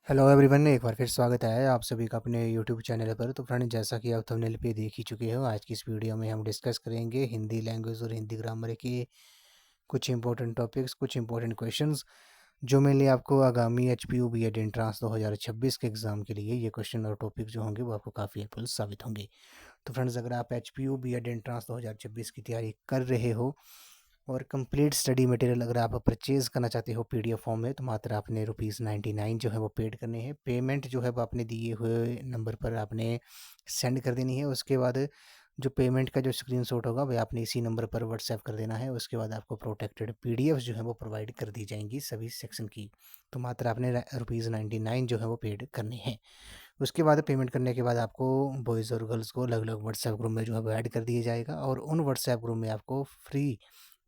Hello everyone, एक बार फिर स्वागत है आप सभी का अपने यूट्यूब चैनल पर। तो फ्रेंड, जैसा कि आप थंबनेल पे देख ही चुके हो, आज की इस वीडियो में हम डिस्कस करेंगे हिंदी लैंग्वेज और हिंदी ग्रामर के कुछ इंपॉर्टेंट टॉपिक्स, कुछ इंपॉर्टेंट क्वेश्चंस जो मेनली आपको आगामी एचपीयू बीएड एंट्रांस 2026 के एग्ज़ाम के लिए ये क्वेश्चन और टॉपिक जो होंगे वो आपको काफ़ी हेल्पफुल साबित होंगे। तो फ्रेंड्स, अगर आप एचपीयू बीएड एंट्रांस 2026 की तैयारी कर रहे हो और कंप्लीट स्टडी मटेरियल अगर आप परचेज़ करना चाहते हो पीडीएफ फॉर्म में, तो मात्र आपने ₹99 जो है वो पेड करने हैं। पेमेंट जो है वो आपने दिए हुए नंबर पर आपने सेंड कर देनी है। उसके बाद जो पेमेंट का जो स्क्रीनशॉट होगा वह आपने इसी नंबर पर व्हाट्सएप कर देना है। उसके बाद आपको प्रोटेक्टेड पीडीएफ जो है वो प्रोवाइड कर दी जाएंगी सभी सेक्शन की। तो मात्र आपने ₹99 जो है वो पेड करने हैं। उसके बाद पेमेंट करने के बाद आपको बॉयज़ और गर्ल्स को अलग अलग व्हाट्सएप ग्रुप में जो है वो ऐड कर दिया जाएगा, और उन व्हाट्सएप ग्रुप में आपको free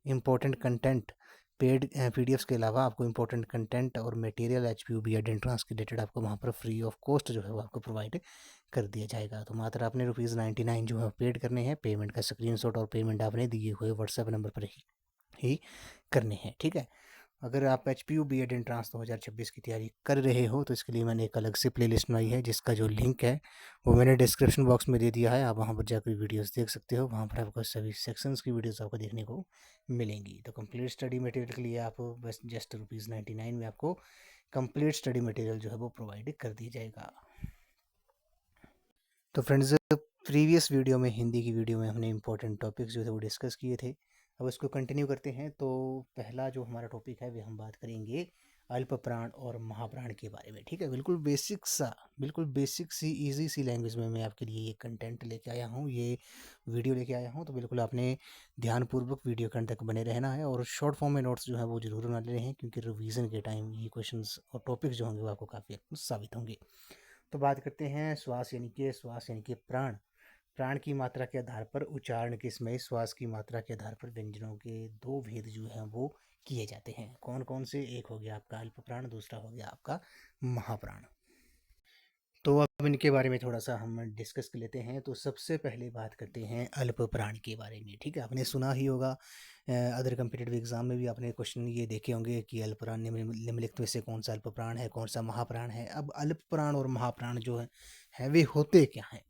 important content, paid PDFs के अलावा आपको इंपॉर्टेंट कंटेंट और मटेरियल एचपीयू बीएड एंट्रांस के रिलेटेड आपको वहाँ पर फ्री ऑफ कॉस्ट जो है वो आपको प्रोवाइड कर दिया जाएगा। तो मात्र आपने ₹99 जो है पेड करने हैं। पेमेंट का स्क्रीनशॉट और पेमेंट आपने दिए हुए व्हाट्सएप नंबर पर ही करने हैं, ठीक है। अगर आप H P U B Ed entrance 2026 की तैयारी कर रहे हो तो इसके लिए मैंने एक अलग से प्लेलिस्ट बनाई है, जिसका जो लिंक है वो मैंने डिस्क्रिप्शन बॉक्स में दे दिया है। आप वहाँ पर जाकर वीडियोस देख सकते हो। वहाँ पर आपको सभी सेक्शंस की वीडियोस आपको देखने को मिलेंगी। तो कंप्लीट स्टडी मटेरियल के लिए आप बस जस्ट ₹99 में आपको कंप्लीट स्टडी मटेरियल जो है वो प्रोवाइड कर दी जाएगा। तो फ्रेंड्स, प्रीवियस वीडियो में, हिंदी की वीडियो में, हमने इंपॉर्टेंट टॉपिक्स जो थे वो डिस्कस किए थे। अब इसको कंटिन्यू करते हैं। तो पहला जो हमारा टॉपिक है वो हम बात करेंगे अल्प प्राण और महाप्राण के बारे में, ठीक है। बिल्कुल बेसिक सी इजी सी लैंग्वेज में मैं आपके लिए ये कंटेंट लेके आया हूँ, ये वीडियो लेके आया हूँ। तो बिल्कुल आपने ध्यानपूर्वक वीडियो के अंत तक बने रहना है, और शॉर्ट फॉर्म में नोट्स जो है वो जरूर बना ले रहे हैं, क्योंकि रिवीजन के टाइम ये क्वेश्चंस और टॉपिक्स जो होंगे वो आपको काफ़ी साबित होंगे। तो बात करते हैं श्वास यानी कि प्राण। प्राण की मात्रा के आधार पर उच्चारण के समय श्वास की मात्रा के आधार पर व्यंजनों के दो भेद जो हैं वो किए जाते हैं। कौन कौन से? एक हो गया आपका अल्प प्राण, दूसरा हो गया आपका महाप्राण। तो अब इनके बारे में थोड़ा सा हम डिस्कस कर लेते हैं। तो सबसे पहले बात करते हैं अल्प प्राण के बारे में, ठीक है। आपने सुना ही होगा, अदर कम्पिटिटिव एग्जाम में भी आपने क्वेश्चन ये देखे होंगे कि अल्प प्राण निम्नलिखित में से कौन सा अल्प प्राण है, कौन सा महाप्राण है। अब अल्प प्राण और महाप्राण जो है वे होते क्या हैं?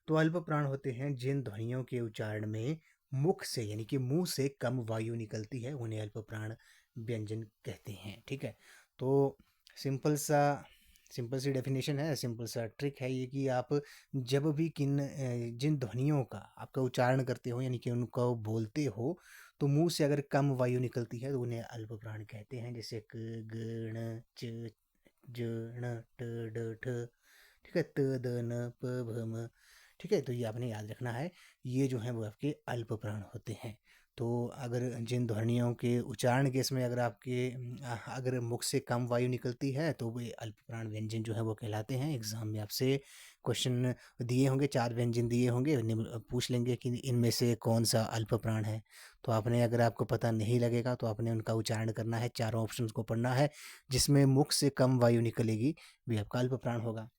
तो अल्प प्राण होते हैं जिन ध्वनियों के उच्चारण में मुख से यानी कि मुंह से कम वायु निकलती है, उन्हें अल्प प्राण व्यंजन कहते हैं, ठीक है। तो सिंपल सा सिंपल सी डेफिनेशन है, सिंपल सा ट्रिक है ये, कि आप जब भी जिन ध्वनियों का आपका उच्चारण करते हो यानी कि उनको बोलते हो, तो मुंह से अगर कम वायु निकलती है तो उन्हें अल्प प्राण कहते हैं। जैसे क, ग, ण, च, ज, ण, ट, ड, ठ, ठीक है, त, द, न, प, भ, म, ठीक है। तो ये आपने याद रखना है, ये जो है वो आपके अल्प प्राण होते हैं। तो अगर जिन ध्वनियों के उच्चारण के समय अगर मुख से कम वायु निकलती है तो वे अल्प प्राण व्यंजन जो है वो कहलाते हैं। एग्जाम में आपसे क्वेश्चन दिए होंगे, 4 व्यंजन दिए होंगे, पूछ लेंगे कि इनमें से कौन सा अल्प प्राण है। तो आपने, अगर आपको पता नहीं लगेगा तो आपने उनका उच्चारण करना है, चारों ऑप्शंस को पढ़ना है। जिसमें मुख से कम वायु निकलेगी वे आपका अल्प प्राण होगा।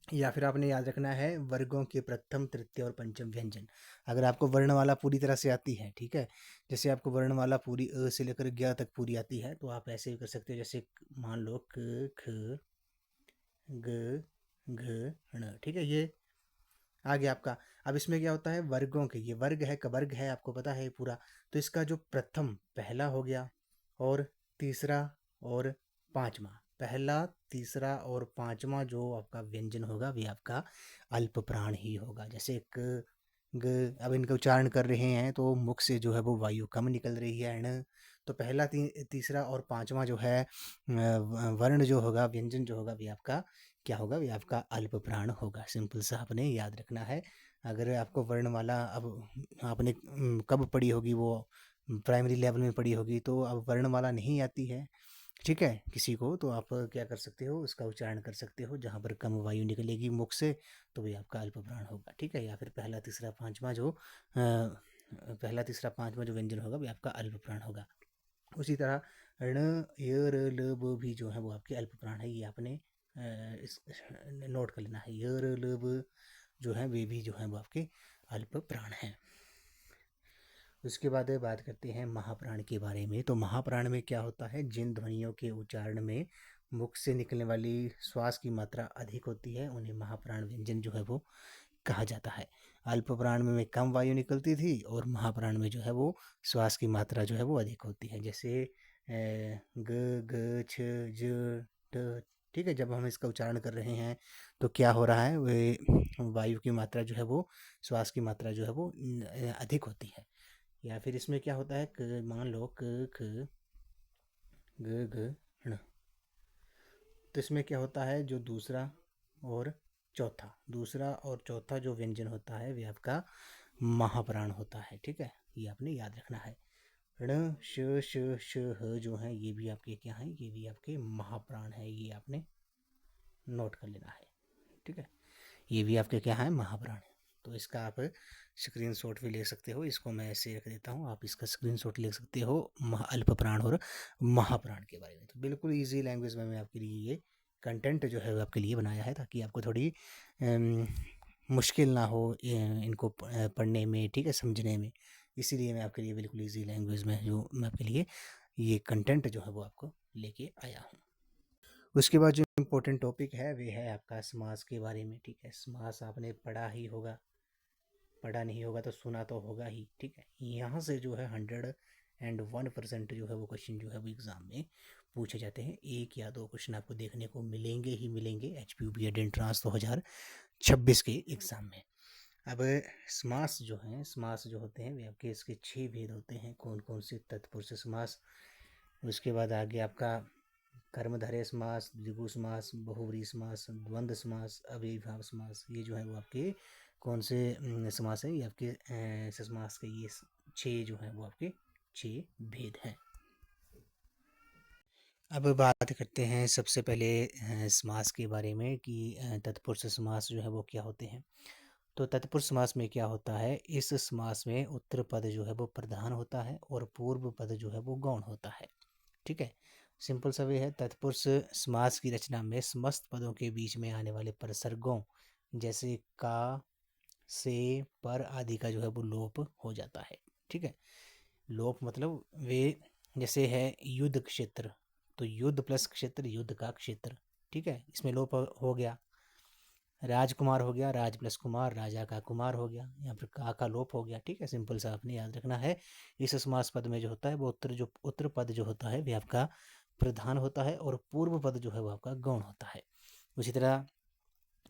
या फिर आपने याद रखना है वर्गों के प्रथम, तृतीय और पंचम व्यंजन। अगर आपको वर्णमाला पूरी तरह से आती है, ठीक है, जैसे आपको वर्णमाला पूरी अ से लेकर ज्ञ तक पूरी आती है, तो आप ऐसे भी कर सकते हो। जैसे मान लो क, ख, ग, घ, ण, ठीक है, ये आ गया आपका। अब इसमें क्या होता है, वर्गों के, ये वर्ग है, कवर्ग है, आपको पता है पूरा। तो इसका जो प्रथम, पहला हो गया, और तीसरा और पांचवा, पहला, तीसरा और पांचवा जो आपका व्यंजन होगा वे आपका अल्प प्राण ही होगा। जैसे क, ग, अब इनका उच्चारण कर रहे हैं तो मुख से जो है वो वायु कम निकल रही है, ण। तो पहला, तीसरा और पांचवा जो है वर्ण जो होगा, व्यंजन जो होगा, वे आपका क्या होगा? वे आपका अल्प प्राण होगा। सिंपल सा आपने याद रखना है। अगर आपको वर्णमाला अब आपने कब पढ़ी होगी, वो प्राइमरी लेवल में पढ़ी होगी, तो अब वर्णमाला नहीं आती है, ठीक है, किसी को, तो आप क्या कर सकते हो, उसका उच्चारण कर सकते हो जहाँ पर कम वायु निकलेगी मुख से, तो वही आपका अल्प प्राण होगा, ठीक है। या फिर पहला, तीसरा, पांचवा जो व्यंजन होगा वो आपका अल्प प्राण होगा। उसी तरह ण, य, र, ल, ब भी जो है वो आपके अल्प प्राण है। ये आपने इस नोट कर लेना है। य, र, ल, ब जो है वे भी जो है वो आपके अल्प प्राण हैं। उसके बाद बात करते हैं महाप्राण के बारे में। तो महाप्राण में क्या होता है, जिन ध्वनियों के उच्चारण में मुख से निकलने वाली श्वास की मात्रा अधिक होती है, उन्हें महाप्राण व्यंजन जो है वो कहा जाता है। अल्प प्राण में कम वायु निकलती थी और महाप्राण में जो है वो श्वास की मात्रा जो है वो अधिक होती है। जैसे ग ग छ ज ट, ठीक है, जब हम इसका उच्चारण कर रहे हैं तो क्या हो रहा है, वे वायु की मात्रा जो है वो, श्वास की मात्रा जो है वो अधिक होती है। या फिर इसमें क्या होता है, मान लो क ख ग घ ण, तो इसमें क्या होता है, जो और दूसरा और चौथा जो व्यंजन होता है वे आपका महाप्राण होता है। ठीक है, ये आपने याद रखना है। ण श श श ह जो है ये भी आपके क्या हैं, ये भी आपके महाप्राण है, ये आपने नोट कर लेना है। ठीक है, ये भी आपके क्या है, महाप्राण है। तो इसका आप स्क्रीनशॉट भी ले सकते हो, इसको मैं ऐसे रख देता हूँ, आप इसका स्क्रीनशॉट ले सकते हो अल्प प्राण और महाप्राण के बारे में। तो बिल्कुल इजी लैंग्वेज में मैं आपके लिए ये कंटेंट जो है वो आपके लिए बनाया है, ताकि आपको थोड़ी मुश्किल ना हो इनको पढ़ने में, ठीक है, समझने में। इसीलिए मैं आपके लिए बिल्कुल इजी लैंग्वेज में जो मैं आपके लिए ये कंटेंट जो है वो आपको लेके आया हूँ। उसके बाद जो इम्पोर्टेंट टॉपिक है वे है आपका समास के बारे में। ठीक है, समास आपने पढ़ा ही होगा, पढ़ा नहीं होगा तो सुना तो होगा ही। ठीक है, यहाँ से जो है 101% जो है वो क्वेश्चन जो है वो एग्ज़ाम में पूछे जाते हैं। एक या दो क्वेश्चन आपको देखने को मिलेंगे ही मिलेंगे HPUB एंट्रांस 2026 के एग्ज़ाम में। अब समास जो हैं, समास जो होते हैं वे आपके इसके 6 भेद होते हैं। कौन कौन से, तत्पुरुष समास, उसके बाद आगे आपका कर्मधारय समास, द्विगु समास, बहुव्रीहि समास, द्वंद्व समास, अव्ययीभाव समास, ये जो है वो आपके कौन से समास है, ये आपके समास के ये 6 जो है वो आपके 6 भेद हैं। अब बात करते हैं सबसे पहले समास के बारे में कि तत्पुरुष समास जो है वो क्या होते हैं। तो तत्पुरुष समास में क्या होता है, इस समास में उत्तर पद जो है वो प्रधान होता है और पूर्व पद जो है वो गौण होता है। ठीक है, सिंपल सा वे है। तत्पुरुष समास की रचना में समस्त पदों के बीच में आने वाले प्रसर्गों जैसे का, से, पर आदि का जो है वो लोप हो जाता है। ठीक है, लोप मतलब वे, जैसे है युद्ध क्षेत्र, तो युद्ध प्लस क्षेत्र, युद्ध का क्षेत्र। ठीक है, इसमें लोप हो गया। राजकुमार हो गया, राज प्लस कुमार, राजा का कुमार हो गया, यहाँ पर का लोप हो गया। ठीक है, सिंपल सा आपने याद रखना है। इस समास पद में जो होता है वो उत्तर पद जो होता है वे आपका प्रधान होता है और पूर्व पद जो है वो आपका गौण होता है। उसी तरह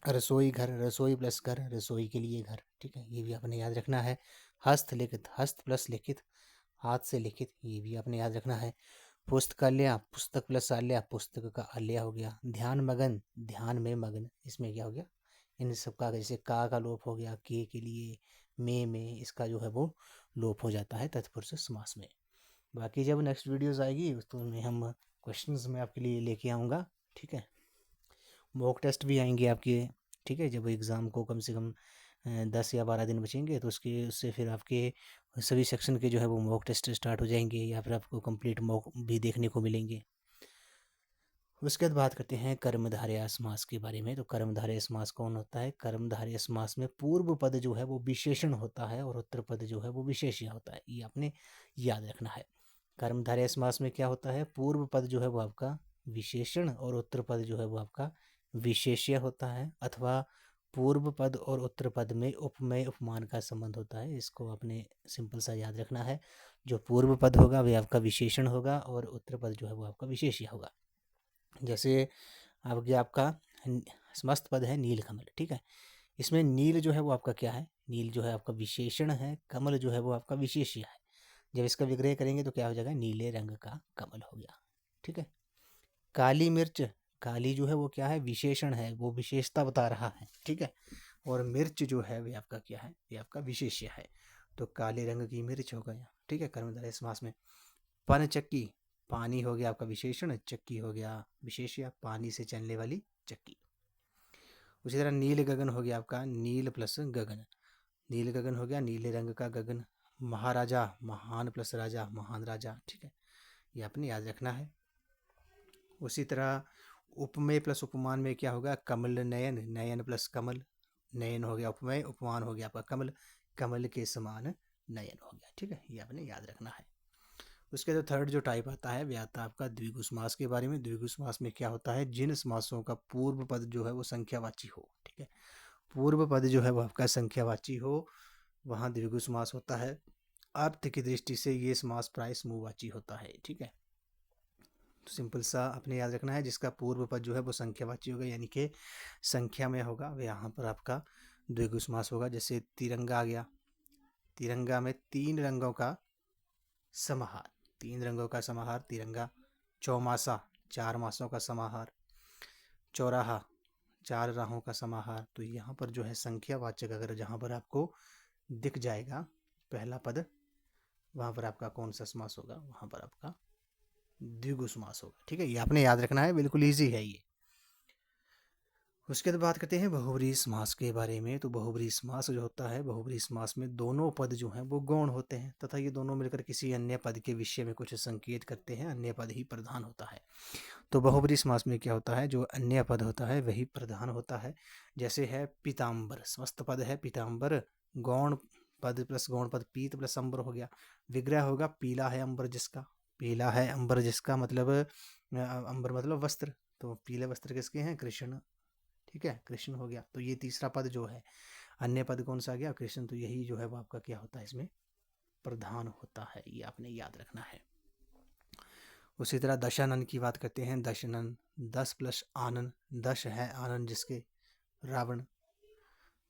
रसोई घर, रसोई प्लस घर, रसोई के लिए घर। ठीक है, ये भी आपने याद रखना है। हस्तलिखित, हस्त प्लस लिखित, हाथ से लिखित, ये भी आपने याद रखना है। पुस्तकालय, पुस्तक प्लस आलय, पुस्तक का आलय हो गया। ध्यान मगन, ध्यान में मगन, इसमें क्या हो गया, इन सब का, जैसे का लोप हो गया, के लिए, में इसका जो है वो लोप हो जाता है तत्पुरुष समास में। बाकी जब नेक्स्ट वीडियोस आएगी तो उनमें हम क्वेश्चंस में आपके लिए लेके आऊँगा। ठीक है, मॉक टेस्ट भी आएंगे आपके। ठीक है, जब एग्ज़ाम को कम से कम 10 या 12 दिन बचेंगे तो उससे फिर आपके सभी सेक्शन के जो है वो मॉक टेस्ट स्टार्ट हो जाएंगे, या फिर आपको कंप्लीट मॉक भी देखने को मिलेंगे। उसके बाद बात करते हैं कर्मधारय समास के बारे में। तो कर्मधारय समास कौन होता है, कर्मधारय समास में पूर्व पद जो है वो विशेषण होता है और उत्तर पद जो है वो विशेष्य होता है, ये आपने याद रखना है। कर्मधारय समास में क्या होता है, पूर्व पद जो है वो आपका विशेषण और उत्तर पद जो है वो आपका विशेष्य होता है, अथवा पूर्व पद और उत्तर पद में उपमेय उपमान का संबंध होता है। इसको आपने सिंपल सा याद रखना है। जो पूर्व पद होगा वह आपका विशेषण होगा और उत्तर पद जो है वो आपका विशेष्य होगा। जैसे आपका समस्त पद है नीलकमल। ठीक है, इसमें नील जो है वो आपका क्या है, नील जो है आपका विशेषण है, कमल जो है वो आपका विशेष्य है। जब इसका विग्रह करेंगे तो क्या हो जाएगा, नीले रंग का कमल हो गया। ठीक है, काली मिर्च, काली जो है वो क्या है, विशेषण है, वो विशेषता बता रहा है। ठीक है, और मिर्च जो है वे आपका क्या है, ये आपका विशेष्य है। तो काले रंग की मिर्च हो गया। ठीक है, कर्मधारय समास में। पनचक्की, पानी हो गया आपका विशेषण, चक्की हो गया विशेष्य, पानी से चलने वाली चक्की। उसी तरह नील गगन हो गया आपका, नील प्लस गगन, नील गगन हो गया नीले रंग का गगन। महाराजा, महान प्लस राजा, महान राजा। ठीक है, ये आपने याद रखना है। उसी तरह उपमेय प्लस उपमान में क्या होगा, कमल नयन, नयन प्लस कमल, नयन हो गया उपमेय, उपमान हो गया आपका कमल, कमल के समान नयन हो गया। ठीक है, ये आपने याद रखना है। उसके जो थर्ड जो टाइप आता है वह आता है आपका द्विगु समास के बारे में। द्विगु समास में क्या होता है, जिन समासों का पूर्व पद जो है वो संख्यावाची हो, ठीक है, पूर्व पद जो है वो आपका संख्यावाची हो, वहाँ द्विगु समास होता है। अर्थ की दृष्टि से ये समास प्राय समूहवाची होता है, ठीक है। तो सिंपल सा अपने याद रखना है, जिसका पूर्व पद जो है वो संख्यावाची होगा, यानी कि संख्या में होगा, वह यहाँ पर आपका द्विगु समास होगा। जैसे तिरंगा आ गया, तिरंगा में तीन रंगों का समाहार, तीन रंगों का समाहार तिरंगा। चौमासा, चार मासों का समाहार। चौराहा, चार राहों का समाहार। तो यहाँ पर जो है संख्यावाचक अगर जहाँ पर आपको दिख जाएगा पहला पद, वहाँ पर आपका कौन सा समास होगा, वहाँ पर आपका द्विगु समास होगा, ठीक है। ये आपने याद रखना है, बिल्कुल ईजी है ये। उसके बाद बात करते हैं बहुब्रीहि समास के बारे में। तो बहुब्रीहि समास जो होता है, बहुब्रीहि समास में दोनों पद जो हैं वो गौण होते हैं तथा ये दोनों मिलकर किसी अन्य पद के विषय में कुछ संकेत करते हैं, अन्य पद ही प्रधान होता है। तो बहुब्रीहि समास में क्या होता है, जो अन्य पद होता है वही प्रधान होता है। जैसे है पीताम्बर, समस्त पद है पीताम्बर, गौण पद प्लस गौण पद पीत प्लस अंबर हो गया। विग्रह होगा पीला है अंबर जिसका, पीला है अंबर जिसका मतलब अंबर मतलब वस्त्र, तो पीले वस्त्र किसके हैं, कृष्ण, ठीक है, कृष्ण हो गया। तो ये तीसरा पद जो है, अन्य पद कौन सा आ गया, कृष्ण। तो यही जो है वो आपका क्या होता है, इसमें प्रधान होता है, ये आपने याद रखना है। उसी तरह दशानन की बात करते हैं। दशानन, दस प्लस आनन, दश है आनन जिसके, रावण।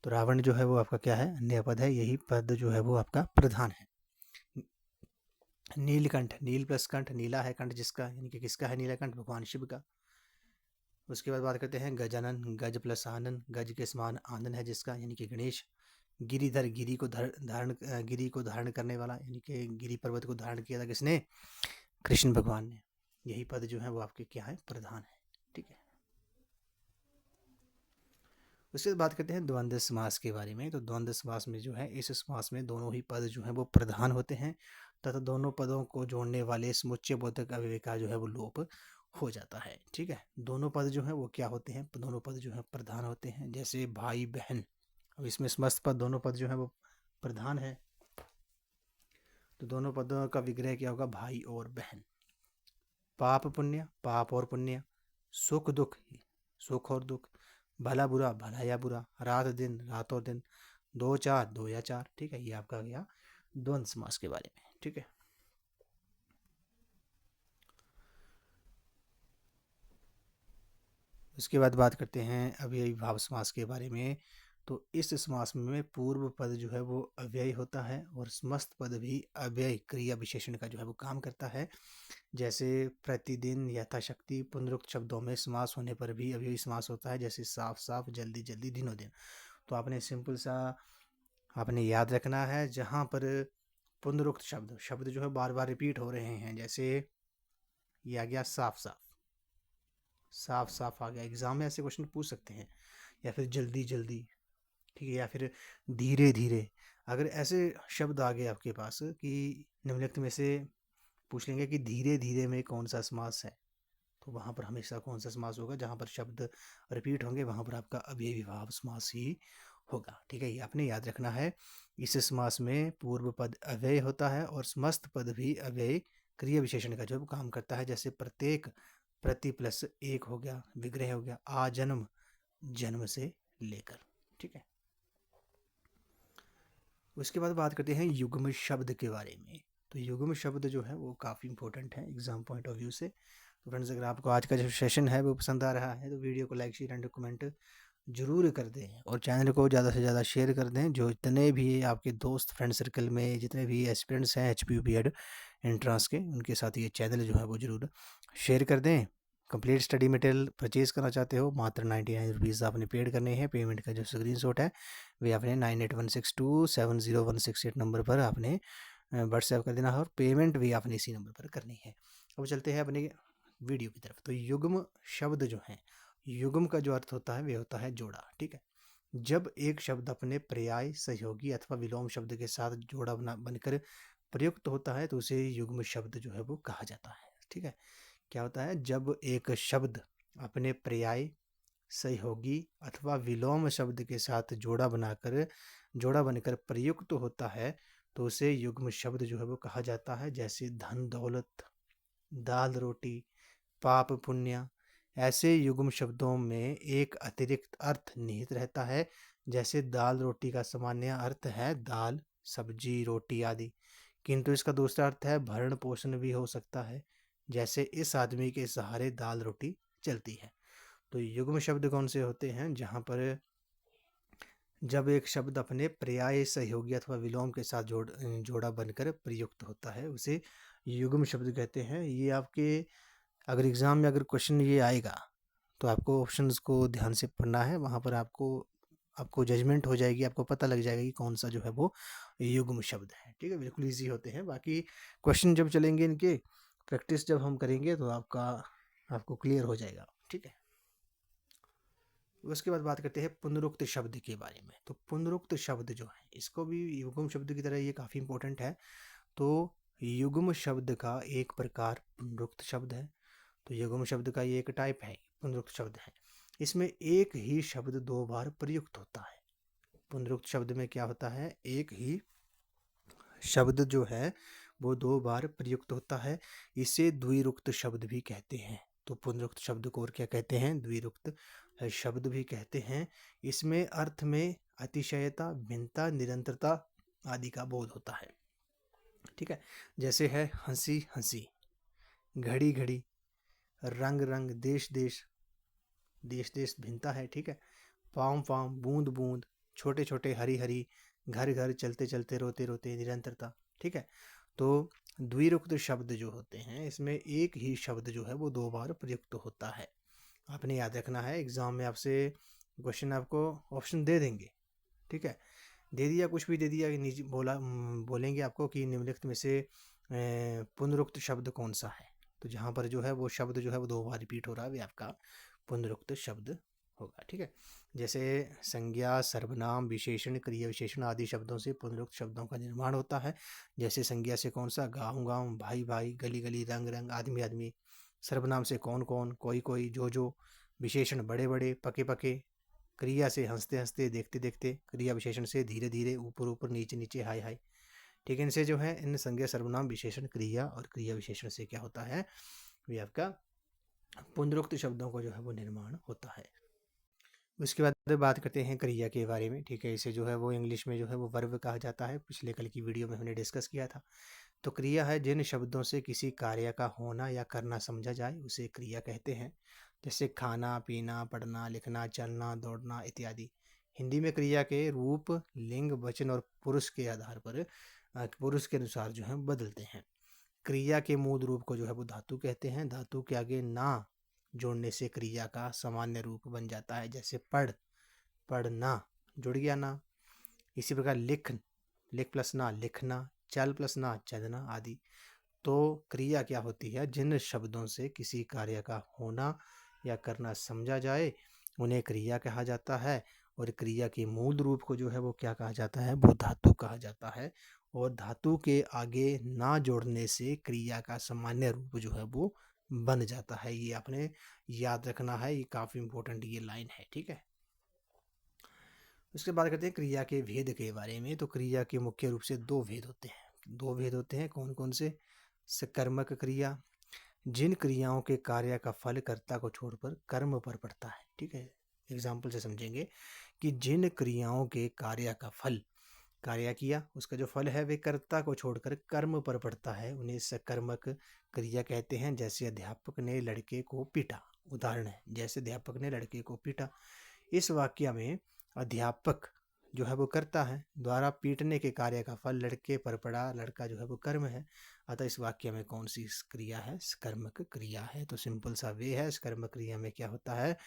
तो रावण जो है वो आपका क्या है, अन्य पद है, यही पद जो है वो आपका प्रधान है। नीलकंठ, नील प्लस कंठ, नीला है कंठ जिसका, यानी कि किसका है नीलकंठ, भगवान शिव का। उसके बाद बात करते हैं गजानन, गज प्लस आनन, गज के समान आनन है जिसका, यानी कि गणेश। गिरिधर, गिरी को गिरी को धारण करने वाला, यानी कि गिरी पर्वत को धारण किया था किसने, कृष्ण भगवान ने। यही पद जो है वो आपके क्या है, प्रधान है, ठीक है। उसके बाद बात करते हैं द्वंद्व समास के बारे में। तो द्वंद्व समास में जो है, इस समास में दोनों ही पद जो है वो प्रधान होते हैं तथा दोनों पदों को जोड़ने वाले समुच्चय बोधक अव्यय का जो है वो लोप हो जाता है, ठीक है। दोनों पद जो है वो क्या होते हैं, दोनों पद जो है प्रधान होते हैं। जैसे भाई बहन, अब इसमें समस्त पद दोनों पद जो है वो प्रधान है, तो दोनों पदों का विग्रह क्या होगा, भाई और बहन। पाप पुण्य, पाप और पुण्य। सुख दुख, सुख और दुख। भला बुरा, भला या बुरा। रात दिन, रात और दिन। दो चार, दो या चार, ठीक है। ये आपका गया द्वंद्व समास के बारे में, ठीक है। उसके बाद बात करते हैं अव्ययी भाव समास के बारे में। तो इस समास में पूर्व पद जो है वो अव्ययी होता है और समस्त पद भी अव्ययी क्रिया विशेषण का जो है वो काम करता है। जैसे प्रतिदिन, यथाशक्ति, पुनरुक्त शब्दों में समास होने पर भी अव्ययी समास होता है। जैसे साफ साफ, जल्दी जल्दी, दिनों दिन। तो आपने सिंपल सा आपने याद रखना है, जहाँ पर पुनरुक्त शब्द, शब्द जो है बार बार रिपीट हो रहे हैं, जैसे ये आ गया साफ साफ, साफ साफ आ गया, एग्जाम में ऐसे क्वेश्चन पूछ सकते हैं। या फिर जल्दी जल्दी, ठीक है, या फिर धीरे धीरे। अगर ऐसे शब्द आ गए आपके पास कि निम्नलिखित में से पूछ लेंगे कि धीरे धीरे में कौन सा समास है, तो वहाँ पर हमेशा कौन सा समास होगा, जहाँ पर शब्द रिपीट होंगे वहाँ पर आपका अव्ययी भाव समास ही होगा, ठीक है। ये आपने याद रखना है। इस समास में पूर्व पद अव्यय होता है और समस्त पद भी अव्यय क्रिया विशेषण का जो काम करता है। जैसे प्रत्येक, प्रति प्लस एक हो गया, विग्रह हो गया, आजन्म, जन्म से लेकर, ठीक है। उसके बाद बात करते हैं युग्म शब्द के बारे में। तो युग्म शब्द जो है वो काफ़ी इंपॉर्टेंट है एग्जाम पॉइंट ऑफ व्यू से। तो फ्रेंड्स, अगर आपको आज का जो सेशन है वो पसंद आ रहा है तो वीडियो को लाइक, शेयर एंड कमेंट जरूर कर दें और चैनल को ज़्यादा से ज़्यादा शेयर कर दें। जो जितने भी आपके दोस्त फ्रेंड सर्कल में जितने भी एस्पिरेंट्स हैं HPU एंट्रांस के, उनके साथ ये चैनल जो है वो ज़रूर शेयर कर दें। कंप्लीट स्टडी मटेरियल परचेज़ करना चाहते हो, मात्र 99 रुपीज़ आपने पेड करने हैं। पेमेंट का जो स्क्रीनशॉट है वे आपने 9816270168 नंबर पर आपने व्हाट्सएप कर देना है और पेमेंट भी आपने इसी नंबर पर करनी है। अब चलते हैं अपने वीडियो की तरफ। तो युग्म शब्द जो हैं, युग्म का जो अर्थ होता है वह होता है जोड़ा, ठीक है। जब एक शब्द अपने पर्याय, सहयोगी अथवा विलोम शब्द के साथ जोड़ा बनकर प्रयुक्त होता है तो उसे युग्म शब्द जो है वो कहा जाता है, ठीक है। क्या होता है, जब एक शब्द अपने पर्याय, सहयोगी अथवा विलोम शब्द के साथ जोड़ा बनकर प्रयुक्त होता है तो उसे युग्म शब्द जो है वो कहा जाता है। जैसे धन दौलत, दाल रोटी, पाप पुण्य, ऐसे युग्म शब्दों में एक अतिरिक्त अर्थ निहित रहता है। जैसे दाल रोटी का सामान्य अर्थ है दाल, सब्जी, रोटी आदि, किंतु इसका दूसरा अर्थ है भरण पोषण भी हो सकता है। जैसे इस आदमी के सहारे दाल रोटी चलती है। तो युग्म शब्द कौन से होते हैं? जहाँ पर जब एक शब्द अपने पर्याय, सहयोगी अथवा विलोम के साथ जोड़ा बनकर प्रयुक्त होता है, उसे युग्म शब्द कहते हैं। ये आपके अगर एग्जाम में अगर क्वेश्चन ये आएगा तो आपको ऑप्शंस को ध्यान से पढ़ना है। वहाँ पर आपको आपको जजमेंट हो जाएगी, आपको पता लग जाएगा कि कौन सा जो है वो युग्म शब्द है। ठीक है, बिल्कुल ईजी होते हैं। बाकी क्वेश्चन जब चलेंगे इनके, प्रैक्टिस जब हम करेंगे तो आपको क्लियर हो जाएगा। ठीक है, उसके बाद बात करते हैं पुनरुक्त शब्द के बारे में। तो पुनरुक्त शब्द जो है, इसको भी युग्म शब्द की तरह ये काफ़ी इंपॉर्टेंट है। तो युग्म शब्द का एक प्रकार पुनरुक्त शब्द है। तो युग्म शब्द का ये एक टाइप है, पुनरुक्त शब्द है। इसमें एक ही शब्द दो बार प्रयुक्त होता है। पुनरुक्त शब्द में क्या होता है? एक ही शब्द जो है वो दो बार प्रयुक्त होता है। इसे द्विरुक्त शब्द भी कहते हैं। तो पुनरुक्त शब्द को और क्या कहते हैं? द्विरुक्त शब्द भी कहते हैं। इसमें अर्थ में अतिशयता, भिन्नता, निरंतरता आदि का बोध होता है। ठीक है, जैसे है हंसी हंसी, घड़ी घड़ी, रंग रंग, देश देश, देश देश भिन्नता है। ठीक है, पाँव पाँव, बूंद बूंद, छोटे छोटे, हरी हरी, घर घर, चलते चलते, रोते रोते, निरंतरता। ठीक है, तो द्विरुक्त शब्द जो होते हैं इसमें एक ही शब्द जो है वो दो बार प्रयुक्त होता है। आपने याद रखना है, एग्जाम में आपसे क्वेश्चन आपको ऑप्शन दे देंगे। ठीक है, दे दिया, कुछ भी दे दिया कि निजी बोलेंगे आपको कि निम्नलिखित में से पुनरुक्त शब्द कौन सा है। तो जहाँ पर जो है वो शब्द जो है वो दो बार रिपीट हो रहा है, वे आपका पुनरुक्त शब्द होगा। ठीक है, जैसे संज्ञा, सर्वनाम, विशेषण, क्रिया विशेषण आदि शब्दों से पुनरुक्त शब्दों का निर्माण होता है। जैसे संज्ञा से कौन सा? गाँव गाँव, भाई भाई, गली गली, रंग रंग, आदमी आदमी। सर्वनाम से कौन कौन, कोई कोई, जो। विशेषण बड़े बड़े, पके पके। क्रिया से हंसते हंसते, देखते देखते। क्रिया विशेषण से धीरे धीरे, ऊपर ऊपर, नीचे नीचे, हाय हाय। ठीक है, इनसे जो है इन संज्ञा, सर्वनाम, विशेषण, क्रिया और क्रिया विशेषण से क्या होता है? वे आपका पुनरुक्त शब्दों को जो है वो निर्माण होता है। उसके बाद बात करते हैं क्रिया के बारे में। ठीक है, इसे जो है वो इंग्लिश में जो है वो वर्ब कहा जाता है। पिछले कल की वीडियो में हमने डिस्कस किया था। तो क्रिया है जिन शब्दों से किसी कार्य का होना या करना समझा जाए उसे क्रिया कहते हैं। जैसे खाना, पीना, पढ़ना, लिखना, चलना, दौड़ना इत्यादि। हिंदी में क्रिया के रूप लिंग, वचन और पुरुष के आधार पर पुरुष के अनुसार जो है बदलते हैं। क्रिया के मूल रूप को जो है वो धातु कहते हैं। धातु के आगे ना जोड़ने से क्रिया का सामान्य रूप बन जाता है। जैसे पढ़, पढ़ना, जुड़ गया ना। इसी प्रकार लिख, लिख प्लस ना, लिखना। चल प्लस ना, चलना आदि। तो क्रिया क्या होती है? जिन शब्दों से किसी कार्य का होना या करना समझा जाए उन्हें क्रिया कहा जाता है। और क्रिया के मूल रूप को जो है वो क्या कहा जाता है? वो धातु कहा जाता है। और धातु के आगे ना जोड़ने से क्रिया का सामान्य रूप जो है वो बन जाता है। ये आपने याद रखना है, ये काफ़ी इंपॉर्टेंट ये लाइन है। ठीक है, उसके बाद करते हैं क्रिया के भेद के बारे में। तो क्रिया के मुख्य रूप से दो भेद होते हैं। दो भेद होते हैं, कौन कौन से? सकर्मक क्रिया, जिन क्रियाओं के कार्य का फल कर्ता को छोड़कर कर्म पर पड़ता है। ठीक है, एग्जाम्पल से समझेंगे कि जिन क्रियाओं के कार्य का फल, कार्य किया उसका जो फल है वे कर्ता को छोड़कर कर्म पर पड़ता है, उन्हें सकर्मक क्रिया कहते हैं। जैसे अध्यापक ने लड़के को पीटा, उदाहरण है, जैसे अध्यापक ने लड़के को पीटा। इस वाक्य में अध्यापक जो है वो करता है, द्वारा पीटने के कार्य का फल लड़के पर पड़ा, लड़का जो है वो कर्म है। अतः इस वाक्य में कौन सी क्रिया है? कर्मक क्रिया है। तो सिंपल सा वे है, कर्मक क्रिया में क्या होता है?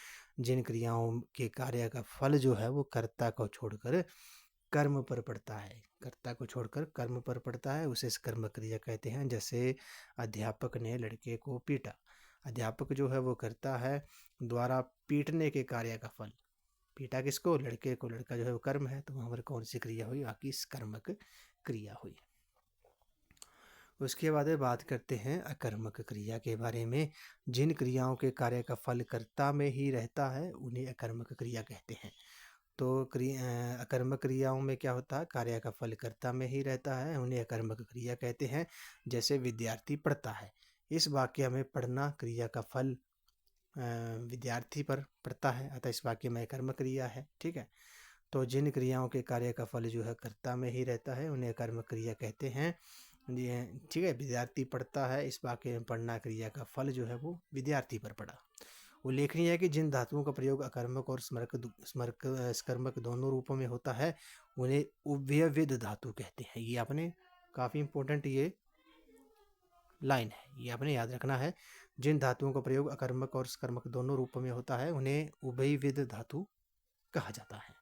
जिन क्रियाओं के कार्य का फल जो है वो कर्ता को छोड़कर कर्म पर पड़ता है, कर्ता को छोड़कर कर्म पर पड़ता है, उसे कर्मक क्रिया कहते हैं। जैसे अध्यापक ने लड़के को पीटा। अध्यापक जो है वो करता है, द्वारा पीटने के कार्य का फल, पीटा किसको? लड़के को, लड़का जो है वो कर्म है, तो वहाँ पर कौन सी क्रिया हुई? आपकी कर्मक क्रिया हुई। उसके बाद बात करते हैं अकर्मक क्रिया के बारे में। जिन क्रियाओं के कार्य का फल कर्ता में ही रहता है उन्हें अकर्मक क्रिया कहते हैं। तो अकर्मक क्रियाओं में क्या होता है, कार्य का फल कर्ता में ही रहता है, उन्हें अकर्मक क्रिया कहते हैं। जैसे विद्यार्थी पढ़ता है, इस वाक्य में पढ़ना क्रिया का फल विद्यार्थी पर पड़ता है, अतः इस वाक्य में कर्म क्रिया है। ठीक है, तो जिन क्रियाओं के कार्य का फल जो है कर्ता में ही रहता है उन्हें कर्म क्रिया कहते हैं। ये ठीक है, विद्यार्थी पढ़ता है, इस वाक्य में पढ़ना क्रिया का फल जो है वो विद्यार्थी पर पड़ा। उल्लेखनीय है कि जिन धातुओं का प्रयोग अकर्मक और स्मरक स्कर्मक दोनों रूपों में होता है उन्हें उभयविध धातु कहते हैं। ये आपने काफ़ी इंपॉर्टेंट ये लाइन है, ये आपने याद रखना है। जिन धातुओं का प्रयोग अकर्मक और स्कर्मक दोनों रूपों में होता है उन्हें उभयविध धातु कहा जाता है।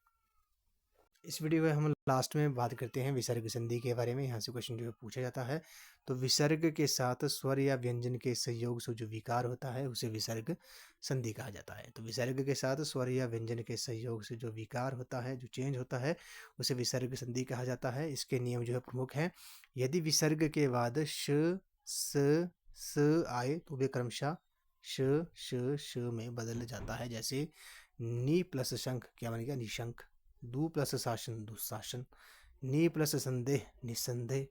इस वीडियो में हम लास्ट में बात करते हैं विसर्ग संधि के बारे में। यहाँ से क्वेश्चन जो है पूछा जाता है, तो विसर्ग के साथ स्वर या व्यंजन के संयोग से जो विकार होता है उसे विसर्ग संधि कहा जाता है। तो विसर्ग के साथ स्वर या व्यंजन के संयोग से जो विकार होता है, जो चेंज होता है, उसे विसर्ग संधि कहा जाता है। इसके नियम जो है प्रमुख हैं। यदि विसर्ग के बाद श स आए तो वे क्रमशः श में बदल जाता है। जैसे नी प्लस शंख क्या बन गया, निशंख। दु प्लस शासन दुशासन। नी प्लस संदेह निसंदेह।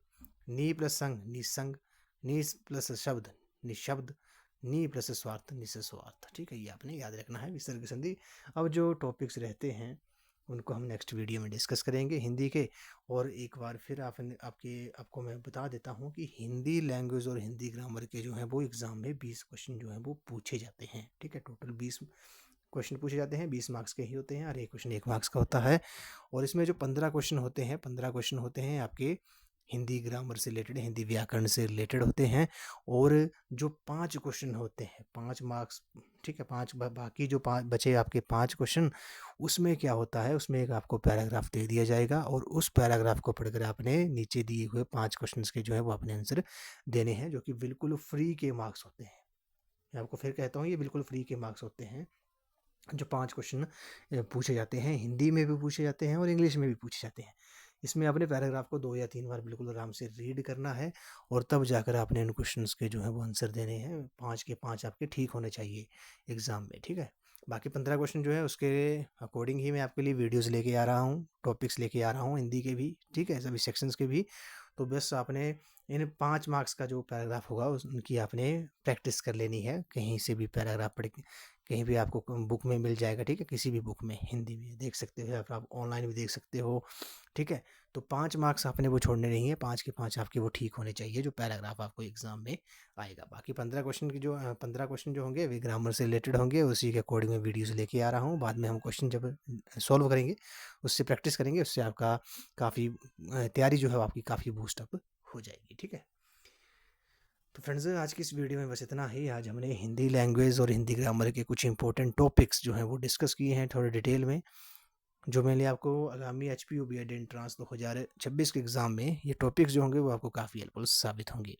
नी प्लस संग निसंग। नी प्लस शब्द निशब्द। नी प्लस स्वार्थ निस्वार्थ। ठीक है, ये आपने याद रखना है विसर्ग संधि। अब जो टॉपिक्स रहते हैं उनको हम नेक्स्ट वीडियो में डिस्कस करेंगे हिंदी के। और एक बार फिर आपको मैं बता देता हूँ कि हिंदी लैंग्वेज और हिंदी ग्रामर के जो हैं वो एग्ज़ाम में 20 क्वेश्चन जो हैं वो पूछे जाते हैं। ठीक है, टोटल 20 क्वेश्चन पूछे जाते हैं, 20 मार्क्स के ही होते हैं और एक क्वेश्चन 1 मार्क्स का होता है। और इसमें जो 15 क्वेश्चन होते हैं, 15 क्वेश्चन होते हैं आपके हिंदी ग्रामर से रिलेटेड, हिंदी व्याकरण से रिलेटेड होते हैं। और जो 5 क्वेश्चन होते हैं 5 मार्क्स, ठीक है, 5 बाकी जो 5 बचे आपके 5 क्वेश्चन, उसमें क्या होता है, उसमें एक आपको पैराग्राफ दे दिया जाएगा और उस पैराग्राफ को पढ़कर आपने नीचे दिए हुए 5 क्वेश्चन के जो है वो अपने आंसर देने हैं, जो कि बिल्कुल फ्री के मार्क्स होते हैं। मैं आपको फिर कहता हूँ, ये बिल्कुल फ्री के मार्क्स होते हैं। जो 5 क्वेश्चन पूछे जाते हैं, हिंदी में भी पूछे जाते हैं और इंग्लिश में भी पूछे जाते हैं। इसमें आपने पैराग्राफ को 2 या 3 बार बिल्कुल आराम से रीड करना है और तब जाकर आपने इन क्वेश्चंस के जो है वो आंसर देने हैं। 5 के 5 आपके ठीक होने चाहिए एग्ज़ाम में। ठीक है, बाकी 15 क्वेश्चन जो है उसके अकॉर्डिंग ही मैं आपके लिए वीडियोज़ लेके आ रहा हूँ, टॉपिक्स लेके आ रहा हूँ हिंदी के भी। ठीक है, सभी सेक्शंस के भी। तो बस आपने इन 5 मार्क्स का जो पैराग्राफ होगा उनकी आपने प्रैक्टिस कर लेनी है। कहीं से भी पैराग्राफ पढ़ के, कहीं भी आपको बुक में मिल जाएगा। ठीक है, किसी भी बुक में हिंदी में देख सकते हो या फिर आप ऑनलाइन भी देख सकते हो। ठीक है, तो 5 मार्क्स आपने वो छोड़ने नहीं है, 5 के 5 आपके वो ठीक होने चाहिए जो पैराग्राफ आपको एग्जाम में आएगा। बाकी 15 क्वेश्चन की जो 15 क्वेश्चन जो होंगे वे ग्रामर से रिलेटेड होंगे, उसी के अकॉर्डिंग मैं वीडियोज़ लेके आ रहा हूँ। बाद में हम क्वेश्चन जब सॉल्व करेंगे उससे प्रैक्टिस करेंगे, उससे आपका काफ़ी तैयारी जो है आपकी काफ़ी बूस्टअप हो जाएगी। ठीक है, तो फ्रेंड्स आज की इस वीडियो में बस इतना ही। आज हमने हिंदी लैंग्वेज और हिंदी ग्रामर के कुछ इंपॉर्टेंट टॉपिक्स जो हैं वो डिस्कस किए हैं थोड़े डिटेल में, जो मैंने आपको आगामी HPU BEd एंट्रांस 2026 के एग्ज़ाम में ये टॉपिक्स जो होंगे वो आपको काफ़ी हेल्पफुल साबित होंगे।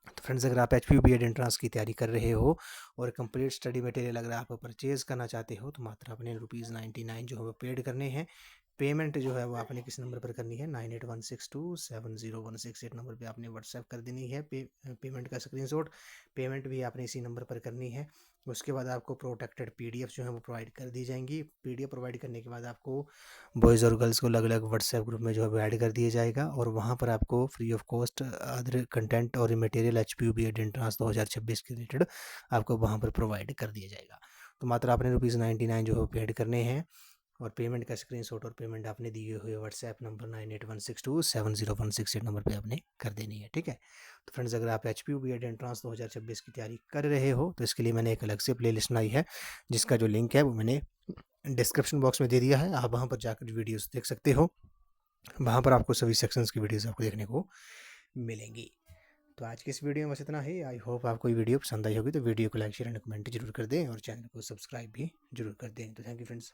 तो फ्रेंड्स अगर आप HPU BEd एंट्रांस की तैयारी कर रहे हो और कंप्लीट स्टडी मटेरियल अगर आप परचेज़ करना चाहते हो तो मात्र अपने ₹99 जो है वो पेड करने हैं। पेमेंट जो है वो आपने किस नंबर पर करनी है, 9816270168 नंबर पे आपने व्हाट्सएप कर देनी है पेमेंट का स्क्रीनशॉट। पेमेंट भी आपने इसी नंबर पर करनी है। उसके बाद आपको प्रोटेक्टेड PDF जो है वो प्रोवाइड कर दी जाएंगी। PDF प्रोवाइड करने के बाद आपको बॉयज़ और गर्ल्स को अलग अलग व्हाट्सएप ग्रुप में जो है वो ऐड कर दिया जाएगा और वहाँ पर आपको free of cost other content और मटेरियल HPU BEd एंट्रांस 2026 के रिलेटेड आपको वहाँ पर प्रोवाइड कर दिया जाएगा। तो मात्र आपने ₹99 जो है पेड करने हैं और पेमेंट का स्क्रीनशॉट और पेमेंट आपने दिए हुए व्हाट्सएप नंबर 9816270168 नंबर पे आपने कर देनी है। ठीक है, तो फ्रेंड्स अगर आप HPU BEd एंट्रांस 2026 की तैयारी कर रहे हो तो इसके लिए मैंने एक अलग से प्लेलिस्ट बनाई है, जिसका जो लिंक है वो मैंने डिस्क्रिप्शन बॉक्स में दे दिया है। आप वहाँ पर जाकर वीडियोस देख सकते हो, वहाँ पर आपको सभी सेक्शंस की वीडियोस आपको देखने को मिलेंगी। तो आज की इस वीडियो में बस इतना ही। आई होप आपको ये वीडियो पसंद आई होगी, तो वीडियो को लाइक शेयर एंड कमेंट जरूर कर दें और चैनल को सब्सक्राइब भी जरूर कर दें। तो थैंक यू फ्रेंड्स।